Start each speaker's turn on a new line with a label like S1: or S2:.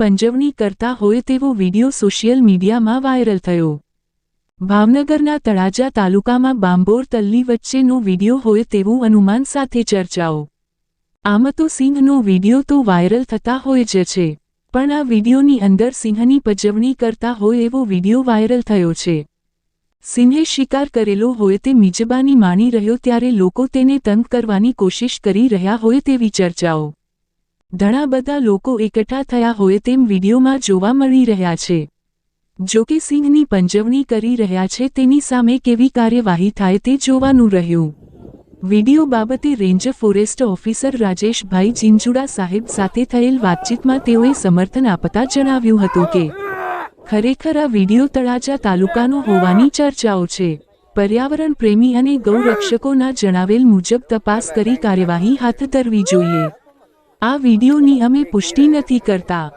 S1: પંજવણી કરતા હોય તેવો વિડીયો સોશિયલ મીડિયામાં વાયરલ થયો। ભાવનગરના તળાજા તાલુકામાં બાંભોર તલ્લી વચ્ચેનો વિડીયો હોય તેવું અનુમાન સાથે ચર્ચાઓ। આમ તો સિંહનો વિડીયો તો વાયરલ થતા હોય જ છે, પણ આ વિડીયોની અંદર સિંહની પજવણી કરતા હોય એવો વિડીયો વાયરલ થયો છે। સિંહે શિકાર કરેલો હોય તે મિજબાની માણી રહ્યો ત્યારે લોકો તેને તંગ કરવાની કોશિશ કરી રહ્યા હોય તેવી ચર્ચાઓ। ઘણા બધા લોકો એકઠા થયા હોય તેમ વિડીયોમાં જોવા મળી રહ્યા છે। જો કે સિંહની પંજવણી કરી રહ્યા છે તેની સામે કેવી કાર્યવાહી થાય તે જોવાનું રહ્યું। વિડીયો બાબતે રેન્જ ફોરેસ્ટ ઓફિસર રાજેશભાઈ જીંજુડા સાહેબ સાથે થયેલ વાતચીતમાં તેઓએ સમર્થન આપતા જણાવ્યું હતું કે ખરેખર આ વિડીયો તળાજા તાલુકાનો હોવાની ચર્ચાઓ છે। પર્યાવરણ પ્રેમી અને ગૌરક્ષકોના જણાવેલ મુજબ તપાસ કરી કાર્યવાહી હાથ ધરવી જોઈએ। આ વિડીયોની અમે પુષ્ટિ નથી કરતા।